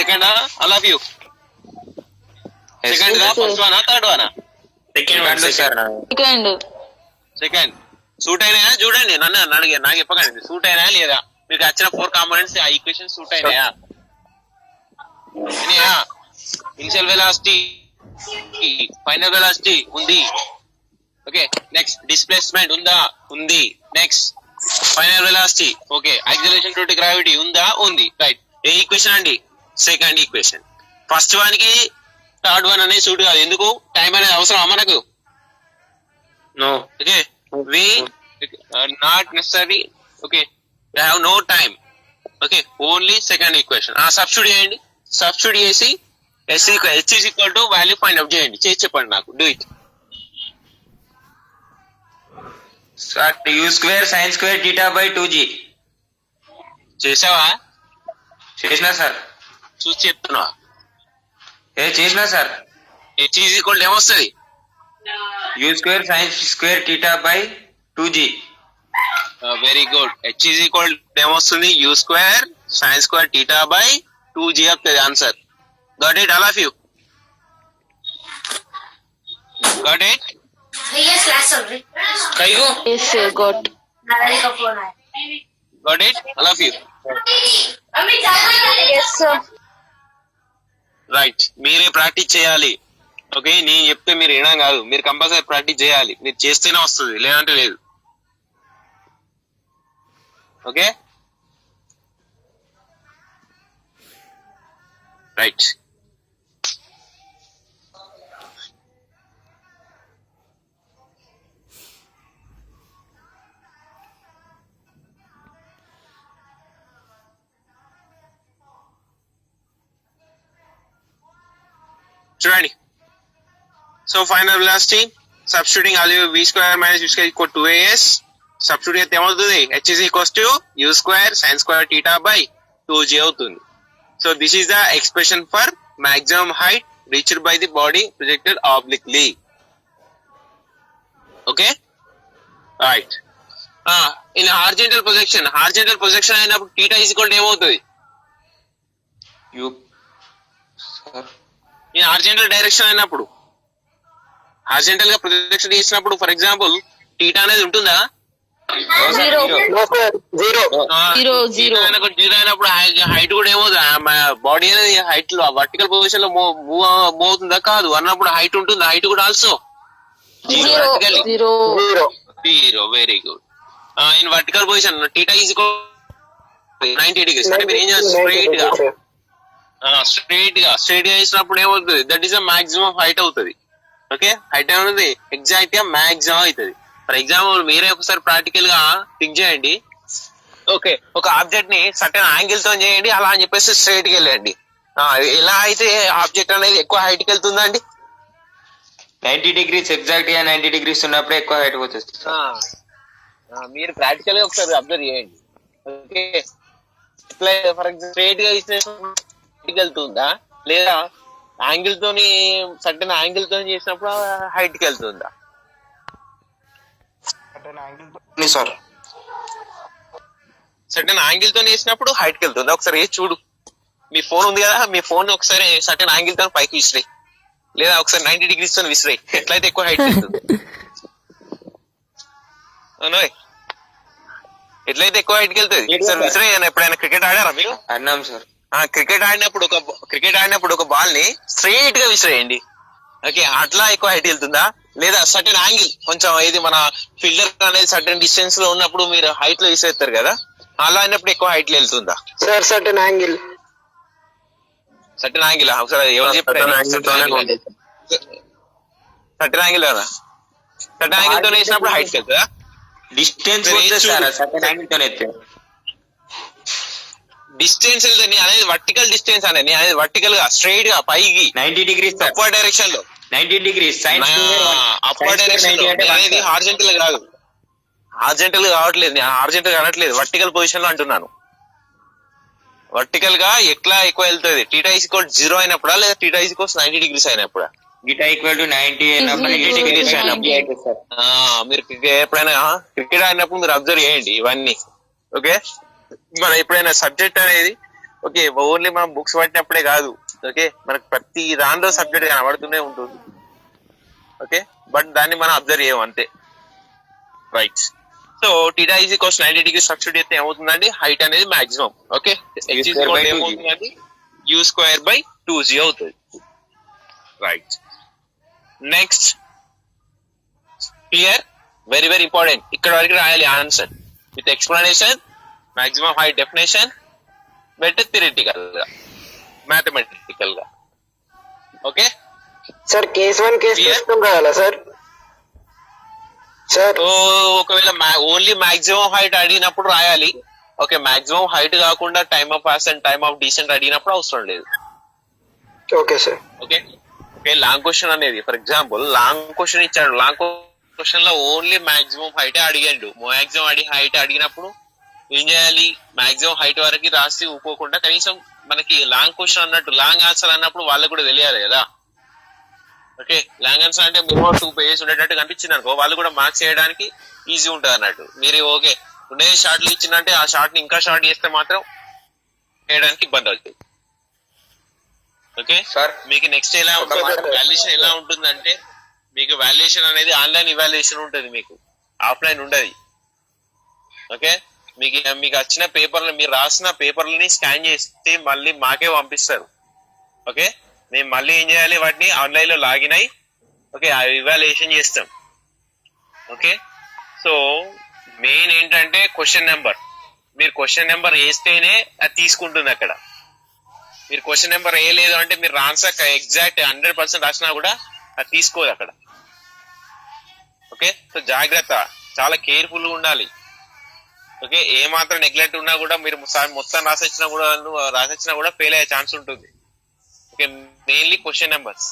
Second I love you second first one third one second suit అయినాయా చూడండి నన్ను నాకు చెప్పకండి సూట్ అయినాయా లేదా మీకు వచ్చిన 4 కాంపోనెంట్స్ ఆ ఈక్వేషన్ సూట్ అయినాయా ఇనిషియల్ వెలాసిటీ ఫైనల్ వెలాసిటీ ఉంది ఓకే నెక్స్ట్ డిస్ప్లేస్మెంట్ ఉందా ఉంది next final velocity okay acceleration to gravity ఉందా ఉంది రైట్ ఏ ఈక్వేషన్ అండి సెకండ్ ఈక్వేషన్ ఫస్ట్ వన్ కి థర్డ్ వన్ అనేది సూట్ కాదు ఎందుకు టైం అనేది అవసరం మనకు no okay we not necessary okay they have no time okay only second equation substitute చేయండి సబ్స్టిట్యూట్ చేసి h is equal to value find out చేయండి చేసి చెప్పండి నాకు do it u square sin square theta by 2g చేసావా చేసినా sir చూసి చెప్తున్నా చేసినా sir h is equal to ఏమొస్తుంది u square sin square theta by 2g very good h is equal to ఏమొస్తుంది u square sin square theta by 2g వస్తుంది answer got it all of you got it yes class sorry kaigo yes sir got got it all of you yes sir right మీరే practice చేయాలి okay నేను చెప్తే మీరు వినడం కాదు మీరు compulsory practice చేయాలి మీరు చేస్తేనే వస్తుంది లేదంటే లేదు ఓకే రైట్ చూడండి so final velocity substituting value v square minus u square equal to as substitute చేస్తే ఏమవుతుంది h is equals to u square sin square theta by 2g అవుతుంది so this is the expression for maximum height reached by the body projected obliquely okay right in horizontal projection అయినప్పుడు theta is equal to ఏమవుతుంది u sir ఈ horizontal direction అయినప్పుడు horizontal గా projection చేసినప్పుడు for example theta అనేది ఉంటుందా zero zero అయినప్పుడు height కూడా ఏమవుతుంది బాడీ అనేది హైట్ లో వర్టికల్ పొజిషన్ లో మూవ్ అవుతుందా కాదు అన్నప్పుడు హైట్ ఉంటుంది హైట్ కూడా also zero zero very good in vertical position theta is 90 degrees అంటే మీరు ఏం చేస్తారు స్ట్రైట్ గా వేసినప్పుడు ఏమవుతుంది దట్ ఈస్ మాక్సిమం హైట్ అవుతుంది ఓకే హైట్ ఏమవుతుంది ఎగ్జాక్ట్ గా మాక్సిమం అవుతుంది ఫర్ ఎగ్జాంపుల్ మీరే ఒకసారి ప్రాక్టికల్ గా థింక్ చేయండి ఓకే ఒక ఆబ్జెక్ట్ ని సర్టెన్ యాంగిల్ తో చేయండి అలా అని చెప్పేసి స్ట్రైట్ గా వెళ్ళండి ఎలా అయితే ఆబ్జెక్ట్ అనేది ఎక్కువ హైట్ కి వెళ్తుందండి 90 degrees ఎగ్జాక్ట్ గా 90 degrees ఉన్నప్పుడే ఎక్కువ హైట్ పోతుంది మీరు ప్రాక్టికల్ గా ఒకసారి అబ్జర్వ్ చేయండి ఓకే ఫర్ ఎగ్జాంపుల్ స్ట్రైట్ గా ఇస్తే వెళ్తుందా లేదా యాంగిల్ తోని సర్టెన్ యాంగిల్ తో చేసినప్పుడు హైట్ కి వెళ్తుందా సార్ సర్టెన్ యాంగిల్ తో చేసినప్పుడు హైట్ కి వెళ్తుందా ఒకసారి చూడు మీ ఫోన్ ఉంది కదా మీ ఫోన్ ఒకసారి సర్టెన్ యాంగిల్ తో పైకి విసిరాయి లేదా ఒకసారి 90 degrees తో విసిరాయి ఎట్లయితే ఎక్కువ హైట్ వెళ్తుంది ఎట్లయితే ఎక్కువ హైట్ కి వెళ్తుంది ఒకసారి విసిరాయి ఎప్పుడైనా క్రికెట్ ఆడారా మీరు అన్నాం సార్ క్రికెట్ ఆడినప్పుడు ఒక బాల్ ని స్ట్రైట్ గా విసిరేయండి ఓకే అట్లా ఎక్కువ హైట్ వెళ్తుందా లేదా సర్టెన్ యాంగిల్ కొంచెం ఏది మన ఫీల్డర్ అనేది సర్టెన్ డిస్టెన్స్ లో ఉన్నప్పుడు మీరు హైట్ లో విసిరేస్తారు కదా అలా అయినప్పుడు ఎక్కువ హైట్ లో వెళ్తుందా సార్ సర్టెన్ యాంగిల్ ఒకసారి ఎవరు చెప్పారు సర్టెన్ యాంగిల్ కదా సర్టెన్ యాంగిల్ తో వేసినప్పుడు హైట్ వెళ్తుందా డిస్టెన్స్ సర్టెన్ యాంగిల్ తో డిస్టెన్స్ అనేది వర్టికల్ డిస్టెన్స్ అనేది వర్టికల్ గా స్ట్రైట్ గా పైకి 90 degrees అప్వర్డ్ డైరెక్షన్ లో 90 degrees అప్వర్డ్ డైరెక్షన్ అనేది హారిజాంటల్ కాదు హారిజాంటల్ కావట్లేదు నేను హారిజాంటల్ అనట్లేదు వర్టికల్ పొజిషన్ లో అంటున్నాను వర్టికల్ గా ఎట్లా ఎక్కువ వెళ్తుంది టీటా ఈజ్ ఈక్వల్ 0 అయినప్పుడా లేదా theta is equal 90 degrees అయినప్పుడా theta equal to 90 అయినప్పుడు 90 degrees అయినప్పుడు మీరు ఎప్పుడైనా క్రికెట్ ఆడినప్పుడు మీరు అబ్జర్వ్ చేయండి ఇవన్నీ ఓకే మన ఎప్పుడైనా సబ్జెక్ట్ అనేది ఓకే, ఓన్లీ మనం బుక్స్ పట్టినప్పుడే కాదు. ఓకే, మనకు ప్రతి దానిలో సబ్జెక్ట్ కనబడుతూనే ఉంటుంది. ఓకే, బట్ దాన్ని మనం అబ్జర్వ్ చేయం అంతే. Right. So theta is equals 90 degree substitute చేస్తే ఏమవుతుందండి, హైట్ అనేది maximum. Okay, X is equal ఏమవుతుందండి, యూ స్క్వేర్ బై 2g అవుతుంది. Right. Next clear, very very important. ఇక్కడ వరకు రాయాలి answer with explanation, maximum height definition, better theoretical గా, mathematical గా. ఓకే సార్ కేస్ 1 కేస్ 2 రాయాలా సార్? సార్ సో ఒకవేళ only maximum height అడిగినప్పుడు రాయాలి. ఓకే, మాక్సిమం హైట్ కాకుండా time of pass and time of decent అడిగినప్పుడు అవసరం లేదు. Okay sir. Okay okay, long question అనేది ఫర్ ఎగ్జాంపుల్ లాంగ్ క్వశ్చన్ ఇచ్చాడు. లాంగ్ క్వశ్చన్ లో ఓన్లీ మాక్సిమం హైట్ అడిగాడు. మాక్సిమం హైట్ అడిగినప్పుడు ఏం చేయాలి, మాక్సిమం హైట్ వరకు రాసి ఊకోకుండా కనీసం మనకి లాంగ్ క్వశ్చన్ అన్నట్టు లాంగ్ ఆన్సర్ అన్నప్పుడు వాళ్ళకు కూడా తెలియాలి కదా. ఓకే, లాంగ్ ఆన్సర్ అంటే మినిమం 2 పేజెస్ ఉండేటట్టు కనిపించింది అనుకో, వాళ్ళు కూడా మార్క్స్ చేయడానికి ఈజీ ఉంటుంది అన్నట్టు. మీరు ఓకే ఉండే షార్ట్లు ఇచ్చిందంటే ఆ షార్ట్ ని ఇంకా షార్ట్ చేస్తే మాత్రం చేయడానికి ఇబ్బంది అవుతుంది. ఓకే సార్ మీకు నెక్స్ట్ ఎలా వాల్యుయేషన్ ఎలా ఉంటుందంటే, మీకు వాల్యుయేషన్ అనేది ఆన్లైన్ ఇవాల్యుయేషన్ ఉంటుంది, మీకు ఆఫ్లైన్ ఉండదు. ఓకే, మీకు వచ్చిన పేపర్లు, మీరు రాసిన పేపర్లని స్కాన్ చేసి మళ్ళీ మాకే పంపిస్తారు. ఓకే, మేము మళ్ళీ ఏం చేయాలి, వాటిని ఆన్లైన్ లో లాగిన్ అయ్యి ఓకే ఇవాల్యుయేషన్ చేస్తాం. ఓకే, సో మెయిన్ ఏంటంటే క్వశ్చన్ నెంబర్, మీరు క్వశ్చన్ నెంబర్ వేస్తేనే అది తీసుకుంటుంది అక్కడ. మీరు క్వశ్చన్ నెంబర్ వేయలేదు అంటే మీరు ఆన్సర్ ఎగ్జాక్ట్ 100% రాసినా కూడా అది తీసుకోదు అక్కడ. ఓకే, సో జాగ్రత్త, చాలా కేర్ఫుల్ గా ఉండాలి. ఓకే, ఏ మాత్రం నెగ్లెక్ట్ ఉన్నా కూడా మీరు మొత్తం రాసొచ్చినా కూడా ఫెయిల్ అయ్యే ఛాన్స్ ఉంటుంది. Okay, mainly question numbers.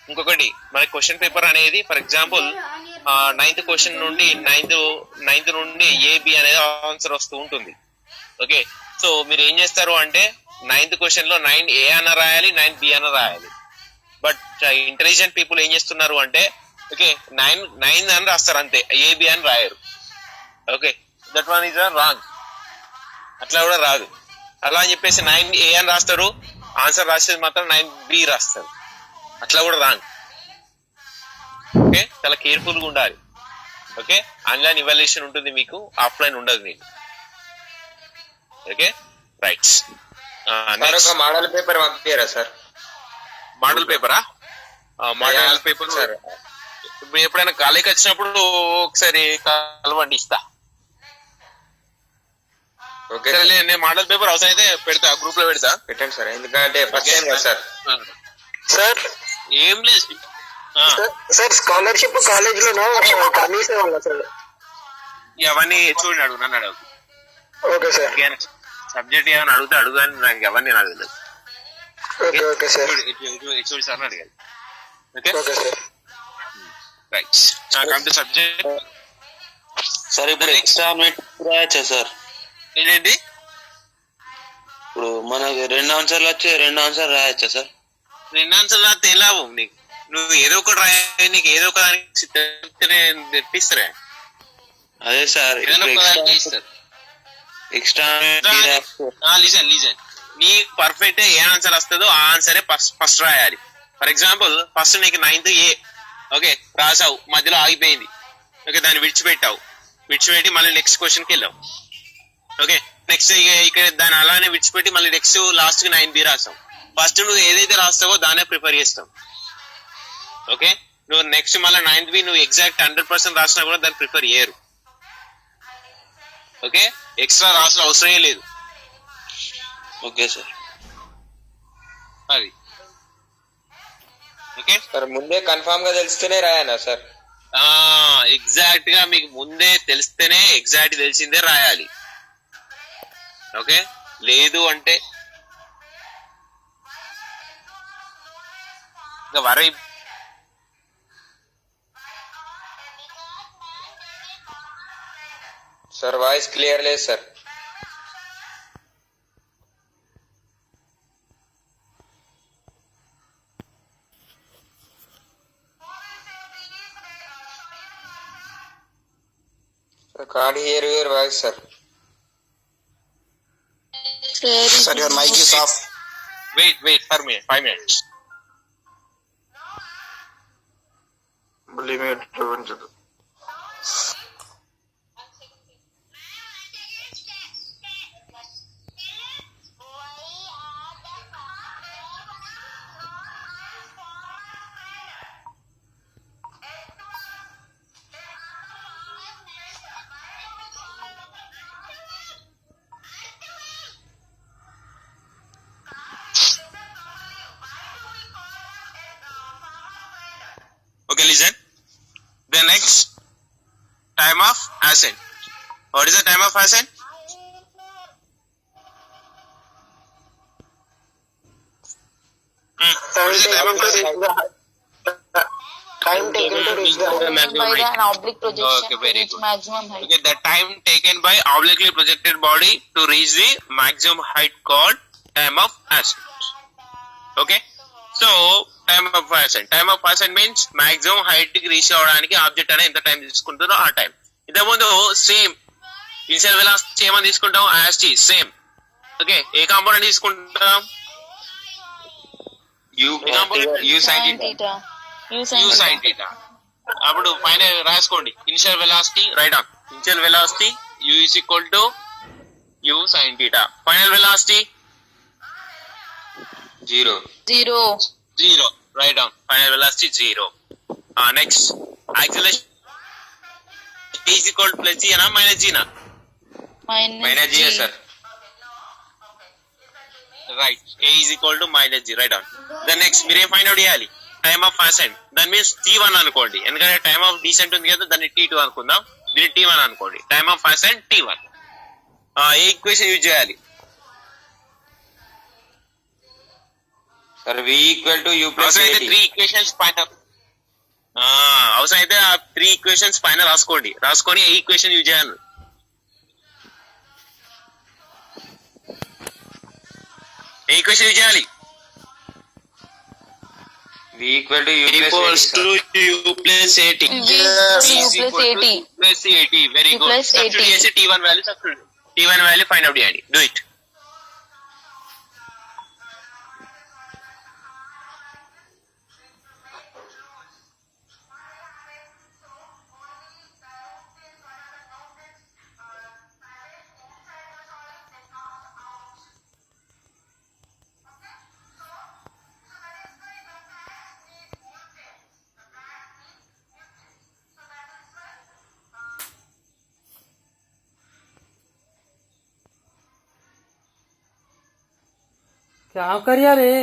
ఇంకొకటి, మన క్వశ్చన్ పేపర్ అనేది ఫర్ ఎగ్జాంపుల్ 9th క్వశ్చన్ నుండి 9th నుండి ఏబి అనేది ఆన్సర్ వస్తూ ఉంటుంది. ఓకే, సో మీరు ఏం చేస్తారు అంటే 9th క్వశ్చన్ లో 9A అన్న రాయాలి, 9B అన్న రాయాలి. బట్ ఇంటెలిజెంట్ పీపుల్ ఏం చేస్తున్నారు అంటే ఓకే 9 అని రాస్తారు అంతే, ఏబి అని రాయరు. Okay, that one is wrong. అట్లా కూడా రాదు. అలా అని చెప్పేసి 9A అని రాస్తారు, ఆన్సర్ రాసేది మాత్రం 9B రాస్తారు. అట్లా కూడా రాంగ్. ఓకే, చాలా కేర్ఫుల్ గా ఉండాలి. ఓకే, ఆన్లైన్ ఇవాల్యుయేషన్ ఉంటుంది మీకు, ఆఫ్లైన్ ఉండదు మీకు. Okay right. ఒక మోడల్ పేపర్ పంపించారా సార్? మోడల్ పేపరా? మోడల్ పేపర్ సార్ ఇప్పుడు ఎప్పుడైనా కాలేజీకి వచ్చినప్పుడు ఒకసారి కలవండి, ఇస్తా. ఓకే సరే, నేను మోడల్ పేపర్ అవసరం అయితే పెడతా, గ్రూప్ లో పెడతా. పెట్టండి సార్, ఎందుకంటే ఫస్ట్ టైం కదా సార్. సార్ ఏం లేదు సార్ స్కాలర్షిప్ కాలేజ్ లోనా కనీసం వల్ల సార్? అవన్నీ చూడండి, అడుగు, నన్ను అడుగు. Okay sir. సబ్జెక్ట్ ఏమైనా అడుగు అని నాకు అవన్నీ నాకు తెలియదు. Okay okay sir. చూడు సార్ అడగాలి. Okay okay sir. Right, come to subject. Sir ఇప్పుడు ఎక్స్ట్రా రాయచ్చా సార్? ఏంటండి, ఇప్పుడు మనకి 2 ఆన్సర్లు వచ్చి 2 ఆన్సర్ రాయచ్చా సార్? 2 ఆన్సర్లు రాస్తే ఎలా నీకు, నువ్వు ఏదో ఒకటి రాయాలి, నీకు ఏదో ఒక దానికి తెప్పిస్తారా? అదే సార్, ఏదైనా ఒక దానికి ఇస్తారు. ఎక్స్ట్రా లిజన్ నీ పర్ఫెక్ట్ ఏ ఆన్సర్ వస్తుందో ఆ ఆన్సరే ఫస్ట్ రాయాలి. ఫర్ ఎగ్జాంపుల్ ఫస్ట్ నీకు 9th A ఓకే రాసావు, మధ్యలో ఆగిపోయింది. ఓకే, దాన్ని విడిచిపెట్టి మళ్ళీ నెక్స్ట్ క్వశ్చన్కి వెళ్ళావు. ఓకే, నెక్స్ట్ ఇక్కడ దాన్ని అలానే విడిచిపెట్టి మళ్ళీ నెక్స్ట్ లాస్ట్ కి 9B రాసావు. ఫస్ట్ నువ్వు ఏదైతే రాస్తావో దాన్నే ప్రిఫర్ చేస్తావు. ఓకే, నువ్వు నెక్స్ట్ మళ్ళీ 9B నువ్వు ఎగ్జాక్ట్ 100% రాసినా కూడా దాన్ని ప్రిఫర్ చేయరు. ఓకే, ఎక్స్ట్రా రాసిన అవసరమే లేదు. Okay sir. అది ఓకే సార్ ముందే కన్ఫామ్ గా తెలిస్తేనే రాయానా సార్? ఎగ్జాక్ట్ గా మీకు ముందే తెలిస్తేనే ఎగ్జాక్ట్ తెలిసిందే రాయాలి. ఓకే, లేదు అంటే ఇంకా వరై. సార్ వాయిస్ క్లియర్ లేదు sir. Can't hear your voice, sir. Sir, your mic is off. Wait for me. 5 minutes. Okay, listen. The next time of ascent. What is the time of ascent? What is the time of ascent? Time taken to reach the by an oblique projection Okay, very to reach good. maximum height. Okay, the time taken by obliquely projected body to reach the maximum height called time of ascent. Okay, so time of ascent. Time of ascent means maximum height కి reach అవడానికి object అనేది ఎంత time తీసుకుంటుందో ఆ time. ఇంతకుముందు same initial velocity ఏమని తీసుకుంటాం as tea same. Okay, ఏ component తీసుకుంటాం? U sin Sin theta. theta. U sin U theta. sin theta. అప్పుడు పైన రాసుకోండి initial velocity right on. Initial velocity U is equal to U sin theta. Final velocity 0. 0. 0. Write down. Final velocity 0. Next. Acceleration is equal to plus G na minus G na? Minus G, sir. Right. A is equal to minus G. Write down. The next. మీరే find out చేయాలి time of ascent. దాని means T1 అనుకోండి. ఎందుకంటే time of decent ఉంది కదా దాన్ని T2 అనుకుందాం. దీన్ని T1 అనుకోండి. Time of ascent T1. A equation use చేయాలి? Sir, V equal to U plus అవసరం అయితే 80. 3 ఈక్వేషన్స్ పైన అవసరం అయితే ఆ 3 ఈక్వేషన్స్ పైన రాసుకొని ఏ ఈక్వేషన్ యూజ్ చేయాలి? ఏ ఈక్వేషన్ యూజ్ చేయాలి? V equal to U plus 80. equals sir. to U plus 80. V equals to U is plus equal to 80. U plus 80. Very U good. plus Substitute 80. చేసి T1 value substitute. T1 value find out చేయండి. Do it. क्या कर यार ये